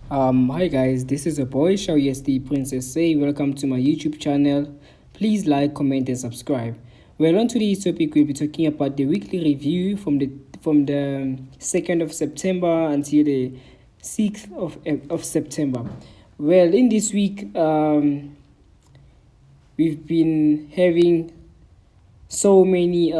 Hi guys, this is a boy Shao the Princess Say. Welcome to my YouTube channel. Please like, comment, and subscribe. Well, on today's topic, we'll be talking about the weekly review from the 2nd of September until the 6th of September. Well, in this week, we've been having so many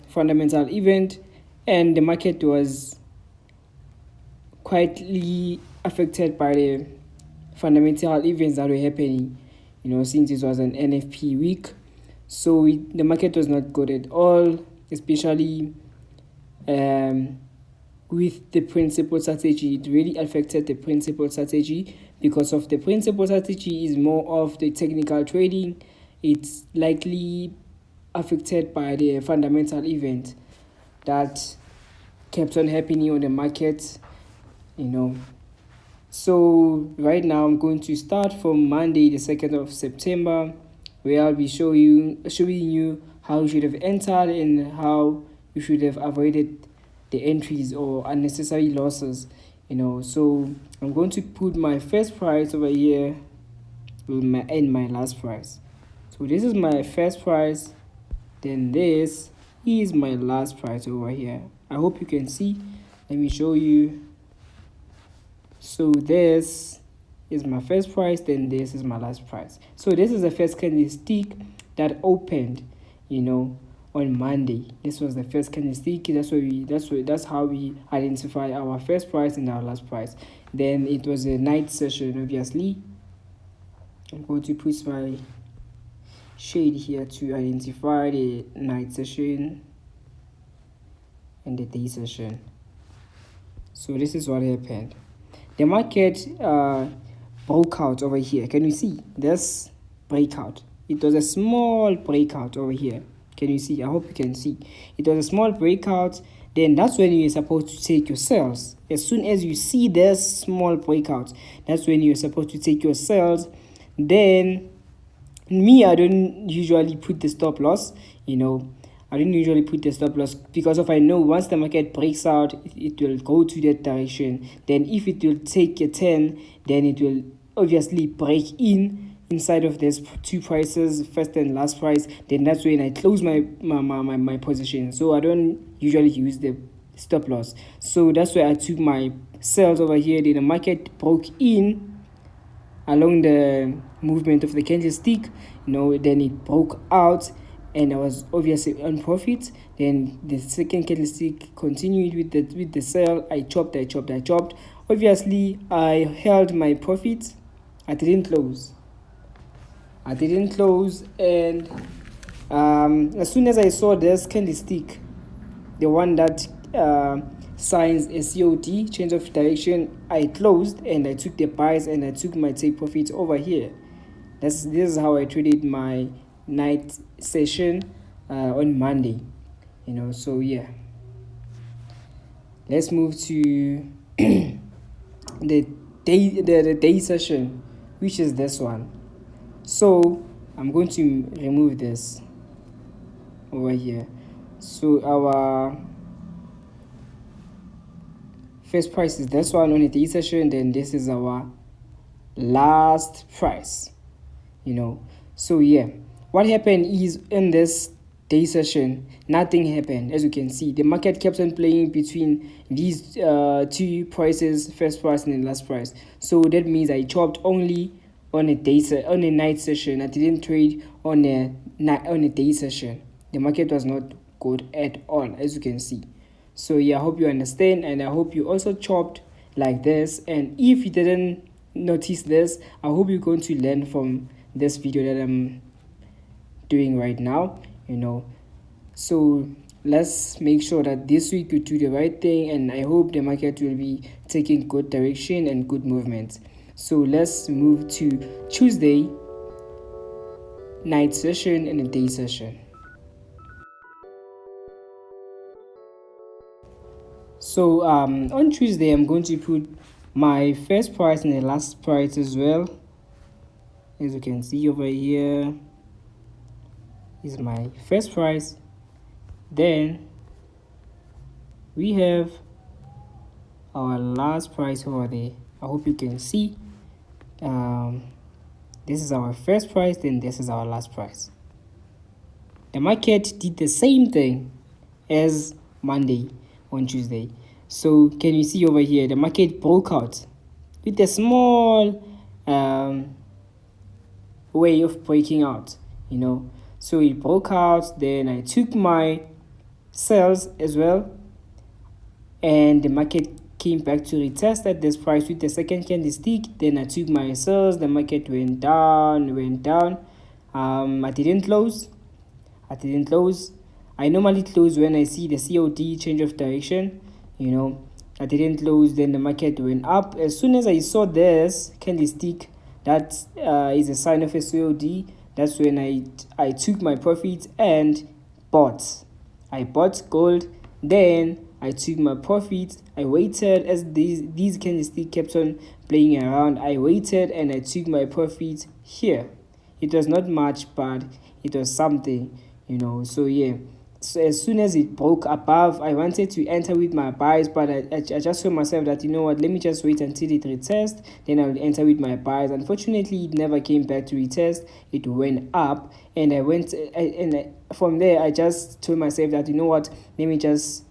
fundamental events, and the market was quietly affected by the fundamental events that were happening, since it was an NFP week. So the market was not good at all, especially um, with the principal strategy. It really affected the principal strategy because of the principal strategy is more of the technical trading. It's likely affected by the fundamental event that kept on happening on the market, you know. So right now I'm going to start from Monday the 2nd of September, where I'll be showing you how you should have entered and how you should have avoided the entries or unnecessary losses. So I'm going to put my first price over here and my last price. So this is my first price, then this is my last price over here. I hope you can see. Let me show you. So this is my first price, then this is my last price. So this is the first candlestick that opened, on Monday. This was the first candlestick. That's how we identify our first price and our last price. Then it was a night session, obviously. I'm going to put my shade here to identify the night session and the day session. So this is what happened. The market broke out over here. Can you see this breakout? It was a small breakout over here. Can you see? I hope you can see. It was a small breakout. Then that's when you're supposed to take your sales. As soon as you see this small breakout, that's when you're supposed to take your sales. Then I don't usually put the stop loss. I don't usually put the stop loss because I know once the market breaks out, it will go to that direction. Then if it will take a 10, then it will obviously break inside of these two prices, first and last price. Then that's when I close my position. So I don't usually use the stop loss. So that's why I took my sales over here. Then the market broke in along the movement of the candlestick, then it broke out and I was obviously on profit. Then the second candlestick continued with the sell. I chopped. Obviously, I held my profit. I didn't close, and as soon as I saw this candlestick, the one that signs a COD, change of direction, I closed and I took the buys and I took my take profits over here. This is how I traded my night session on Monday. So yeah, let's move to the day session, which is this one. So I'm going to remove this over here. So our first price is this one on the day session, then this is our last price. So yeah, what happened is in this day session, nothing happened. As you can see, the market kept on playing between these two prices, first price and the last price. So that means I chopped only on a night session. I didn't trade on a day session. The market was not good at all, as you can see. So yeah, I hope you understand, and I hope you also chopped like this. And if you didn't notice this, I hope you're going to learn from this video that I'm doing right now. So let's make sure that this week you do the right thing, and I hope the market will be taking good direction and good movement. So let's move to Tuesday night session and a day session. So on Tuesday I'm going to put my first price and the last price as well. As you can see over here is my first price. Then we have our last price over there. I hope you can see. um this is our first price, then this is our last price. The market did the same thing as Monday on Tuesday. So can you see over here, the market broke out with a small way of breaking out, so it broke out, then I took my sales as well, and the market came back to retest at this price with the second candlestick. Then I took my sales, the market went down. I didn't close. I normally close when I see the COD change of direction. I didn't close. Then the market went up. As soon as I saw this candlestick, that is a sign of a COD. That's when I took my profits and bought. I bought gold. Then I took my profits. I waited as these candlesticks kept on playing around. I waited and I took my profits here. It was not much, but it was something. So yeah. So as soon as it broke above, I wanted to enter with my buys, but I just told myself that, let me just wait until it retests, then I'll enter with my buys. Unfortunately, it never came back to retest. It went up, and from there I just told myself that, let me just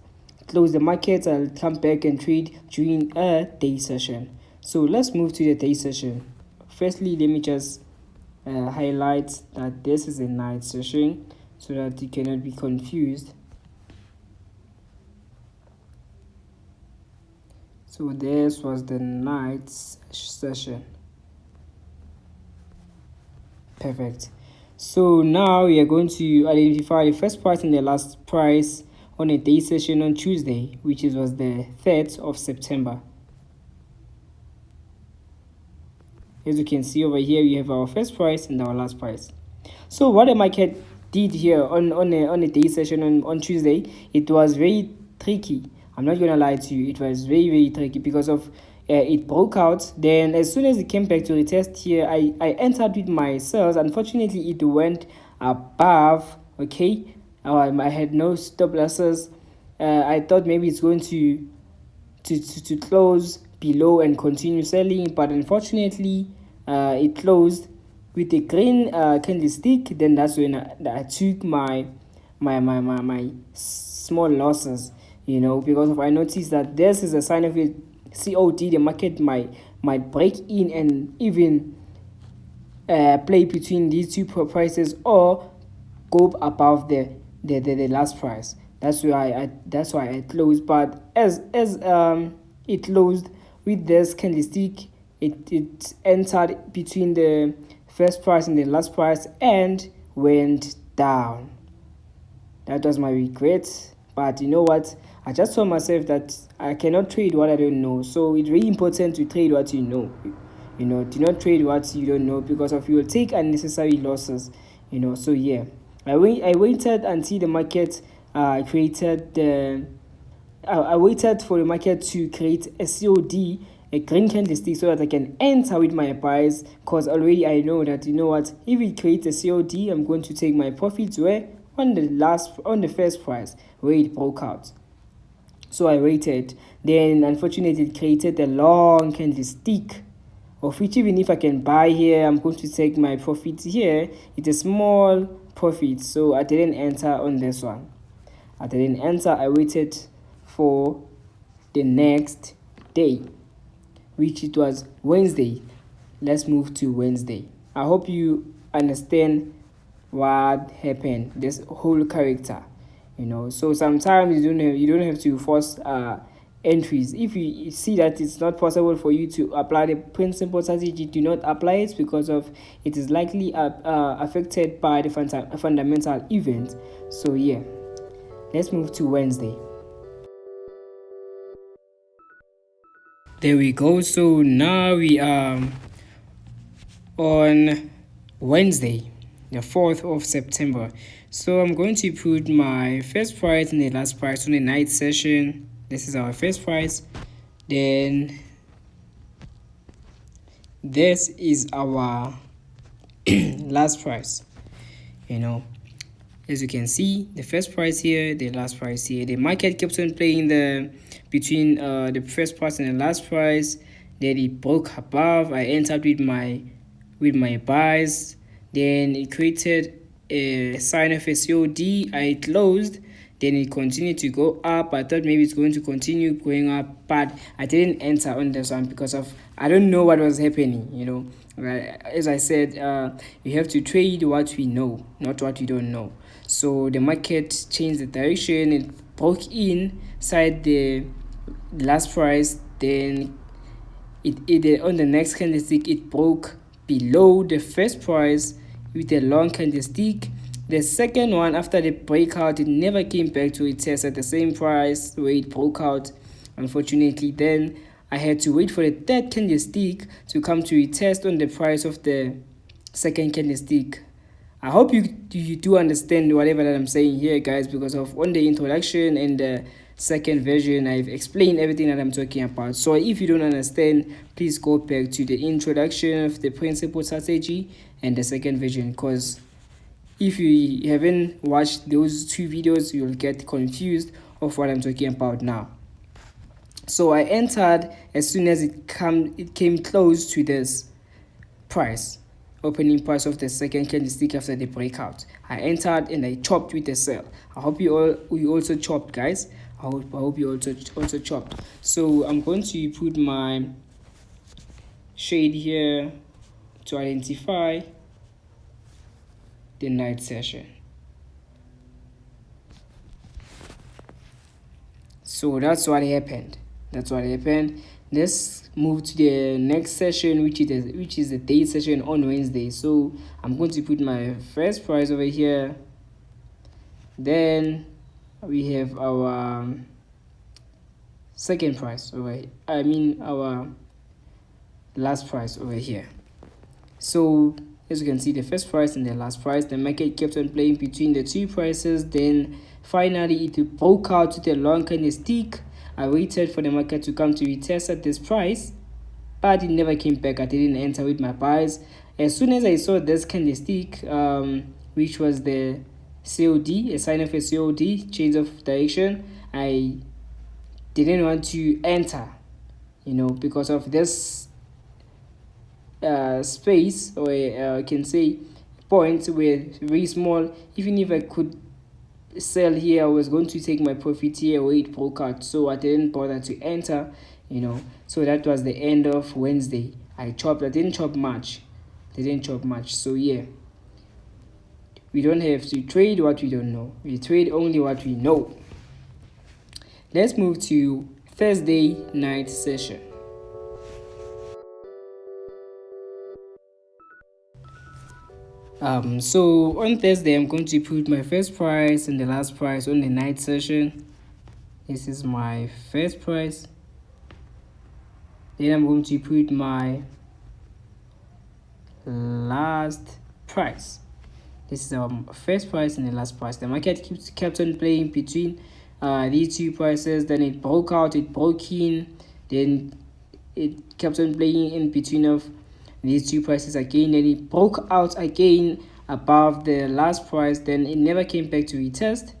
close the market. I'll come back and trade during a day session. So let's move to the day session. Firstly, let me just highlight that this is a night session, so that you cannot be confused. So this was the night session. Perfect. So now we are going to identify the first price and the last price on a day session on Tuesday, which was the 3rd of September. As you can see over here, we have our first price and our last price. So what the market did here on a day session on Tuesday, it was very tricky. I'm not gonna lie to you, it was very, very tricky because of it broke out. Then as soon as it came back to retest here, I entered with my sales. Unfortunately, it went above. Okay, I had no stop losses. I thought maybe it's going to close below and continue selling, but unfortunately it closed with a green candlestick. Then that's when I took my small losses, because I noticed that this is a sign of a COD. The market might break in and even play between these two prices or go above the last price. That's why I closed. But as it closed with this candlestick, it entered between the first price and the last price and went down. That was my regret. But you know what? I just told myself that I cannot trade what I don't know. So it's really important to trade what you know. Do not trade what you don't know, because of you will take unnecessary losses. So yeah. I waited until the market created the. I waited for the market to create a COD, a green candlestick, so that I can enter with my buys, because already I know that, if it creates a COD, I'm going to take my profits where on the first price where it broke out. So I waited. Then unfortunately it created a long candlestick, of which even if I can buy here, I'm going to take my profits here. It's a small profit, so I didn't enter on this one. I waited for the next day, which it was Wednesday. Let's move to Wednesday. I hope you understand what happened, this whole character. So sometimes you don't have to force entries. If you see that it's not possible for you to apply the principal strategy, do not apply it, because of it is likely affected by the fundamental event. So yeah, let's move to Wednesday. There we go. So now we are on Wednesday, the 4th of September. So I'm going to put my first price and the last price on the night session. This is our first price. Then this is our last price. As you can see, the first price here, the last price here. The market keeps on playing between the first price and the last price, then it broke above. I entered with my buys, then it created a sign of a COD. I closed, then it continued to go up. I thought maybe it's going to continue going up, but I didn't enter on this one because of I don't know what was happening. As I said, you have to trade what we know, not what we don't know. So the market changed the direction. It broke inside the last price, then it on the next candlestick it broke below the first price with a long candlestick. The second one, after the breakout, it never came back to its test at the same price where it broke out, unfortunately. Then I had to wait for the third candlestick to come to retest on the price of the second candlestick. I hope you do understand whatever that I'm saying here, guys, because of on the introduction and the second version I've explained everything that I'm talking about. So if you don't understand, please go back to the introduction of the principal strategy and the second version, because if you haven't watched those two videos, you'll get confused of what I'm talking about now. So I entered as soon as it came close to this price, opening price of the second candlestick after the breakout. I entered and I chopped with the sell. I hope you also chopped, guys. I hope you also chopped. So I'm going to put my shade here to identify the night session. So that's what happened. Let's move to the next session, which is the day session on Wednesday. So I'm going to put my first price over here. Then we have our second price over here. Our last price over here. So as you can see, the first price and the last price, the market kept on playing between the two prices. Then finally it broke out to the long candlestick. I waited for the market to come to retest at this price, but it never came back. I didn't enter with my buys. As soon as I saw this candlestick, which was the COD, a sign of a COD, change of direction, I didn't want to enter, because of this space, or I can say points were very small. Even if I could sell here, I was going to take my profit here where it broke out, so I didn't bother to enter. So that was the end of Wednesday. I didn't chop much. So yeah, we don't have to trade what we don't know. We trade only what we know. Let's move to Thursday night session. So on Thursday, I'm going to put my first price and the last price on the night session. This is my first price. Then I'm going to put my last price. This is our first price and the last price. The market kept on playing between these two prices. Then it broke out, it broke in. Then it kept on playing in between of these two prices again, and it broke out again above the last price. Then it never came back to retest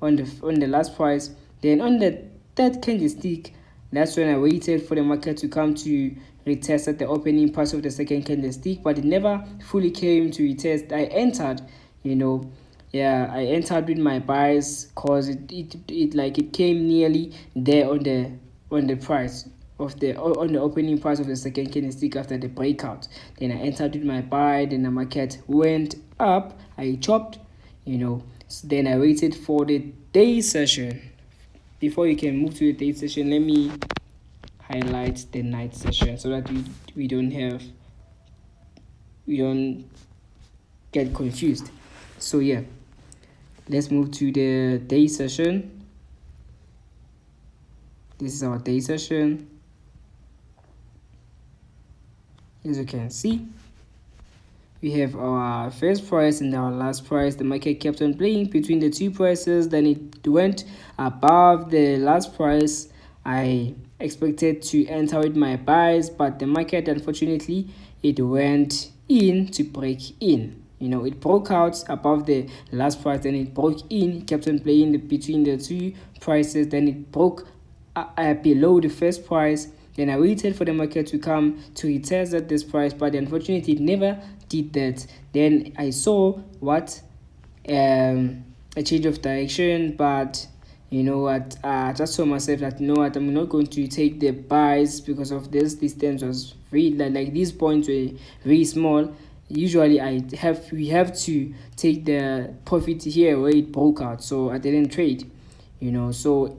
on the last price. Then on the third candlestick, that's when I waited for the market to come to retest at the opening price of the second candlestick, but it never fully came to retest. I entered, I entered with my buys because it came nearly there on the price of the opening price of the second candlestick after the breakout. Then I entered with my buy. Then the market went up. I chopped, then I waited for the day session. Before you can move to the day session, let me highlight the night session so that we don't get confused. So yeah, let's move to the day session. This is our day session. As you can see, we have our first price and our last price. The market kept on playing between the two prices. Then it went above the last price. I expected to enter with my buys, but the market, unfortunately, it went in to break in. It broke out above the last price, then it broke in, kept on playing between the two prices. Then it broke below the first price. Then I waited for the market to come to retest at this price, but unfortunately it never did that. Then I saw what a change of direction, but you know what, I just told myself that, you know what, I'm not going to take the buys because of this distance was very like these points were very small. Usually we have to take the profit here where it broke out, so I didn't trade, so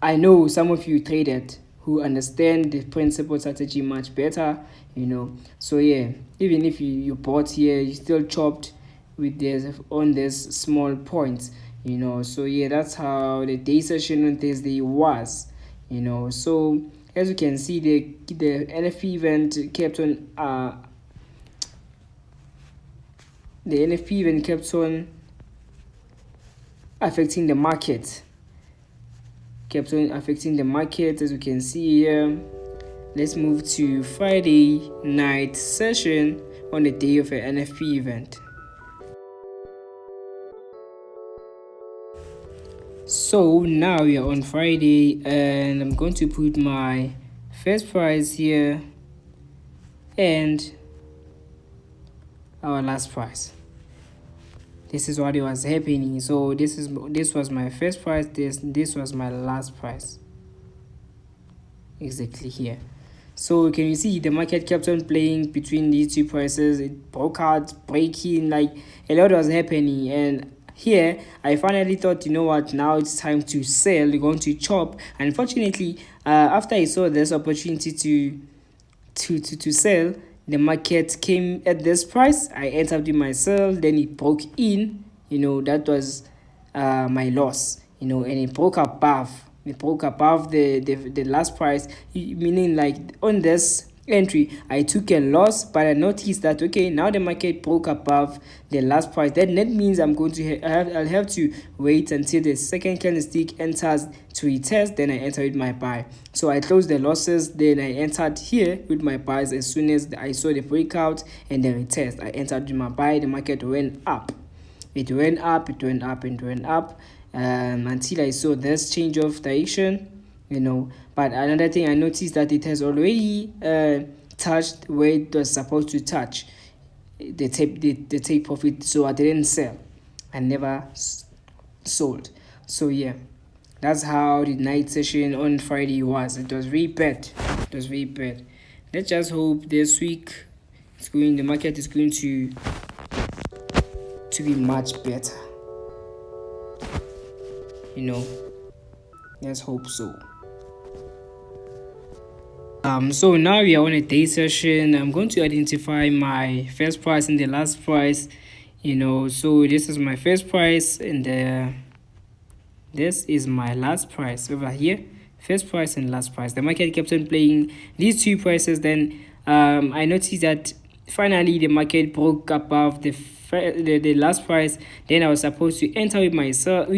I know some of you traded who understand the principal strategy much better, so yeah, even if you bought here, you still chopped with this on this small points, so yeah, that's how the day session on Thursday was, so as you can see, the NFP event kept on affecting the market, as you can see here. Let's move to Friday night session on the day of an NFP event. So now we are on Friday, and I'm going to put my first price here and our last price. This is what was happening. So this was my first price, this was my last price, exactly here. So can you see the market kept on playing between these two prices? It broke out, breaking, like a lot was happening. And here I finally thought, you know what, now it's time to sell. We're going to chop. Unfortunately, after I saw this opportunity to sell, the market came at this price. I entered with my sell, then it broke in. That was my loss. And it broke above. It broke above the last price, meaning like on this entry I took a loss, but I noticed that okay, now the market broke above the last price. That means I'm going to I'll have to wait until the second candlestick enters to retest, then I enter with my buy. So I closed the losses, then I entered here with my buys. As soon as I saw the breakout and the retest, I entered with my buy. The market went up. It went up, until I saw this change of direction, But another thing I noticed that it has already touched where it was supposed to touch, the take profit. So I didn't sell. I never sold. So yeah, that's how the night session on Friday was. It was very bad. Let's just hope this week the market is going to be much better. Let's hope so. So now we are on a day session. I'm going to identify my first price and the last price. So this is my first price, and this is my last price over here. First price and last price. The market kept on playing these two prices. Then I noticed that finally the market broke above the last price. Then I was supposed to enter with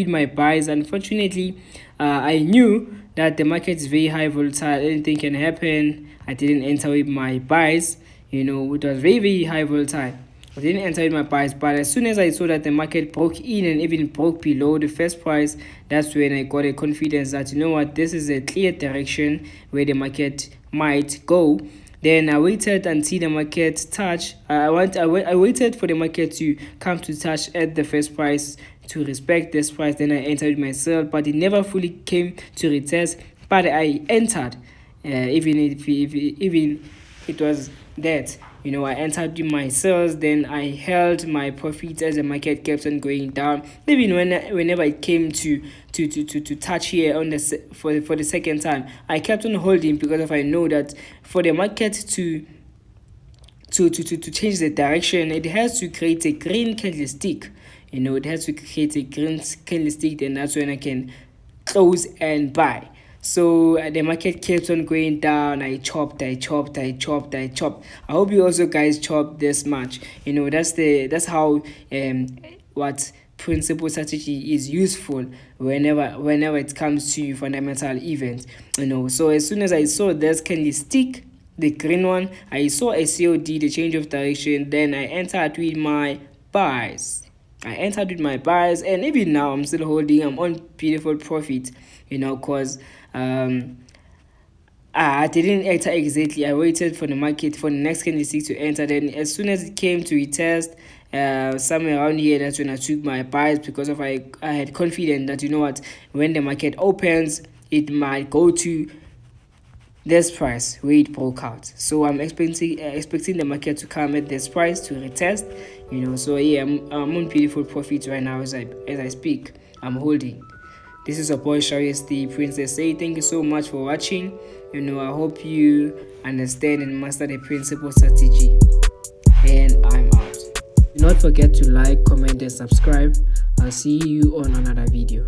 my buys. Unfortunately, I knew that the market is very high volatile, anything can happen. I didn't enter with my buys. It was very, very high volatile. I didn't enter with my buys, but as soon as I saw that the market broke in and even broke below the first price, that's when I got a confidence that, you know what, this is a clear direction where the market might go. Then I waited until the market touched. I waited for the market to come to touch at the first price to respect this price. Then I entered myself, but it never fully came to retest. But I entered, even if it was that. I entered my sales, then I held my profits as the market kept on going down. Even whenever it came to touch here on for the second time, I kept on holding because I know that for the market to change the direction, it has to create a green candlestick. It has to create a green candlestick, then that's when I can close and buy. So the market kept on going down. I chopped. I hope you also guys chopped this much. That's how what principal strategy is useful whenever it comes to fundamental events. So as soon as I saw this candlestick, the green one, I saw a COD, the change of direction, then I entered with my buys. And even now I'm still holding. I'm on beautiful profit, because I I didn't enter exactly. I waited for the market for the next candlestick to enter. Then as soon as it came to retest, somewhere around here, that's when I took my buys, because of I had confidence that, you know what, when the market opens, it might go to this price where it broke out. So I'm expecting the market to come at this price to retest, So yeah, I'm on beautiful profits right now as I speak. I'm holding. This is your boy Sharius the Princess. Say thank you so much for watching. I hope you understand and master the principal strategy. And I'm out. Do not forget to like, comment, and subscribe. I'll see you on another video.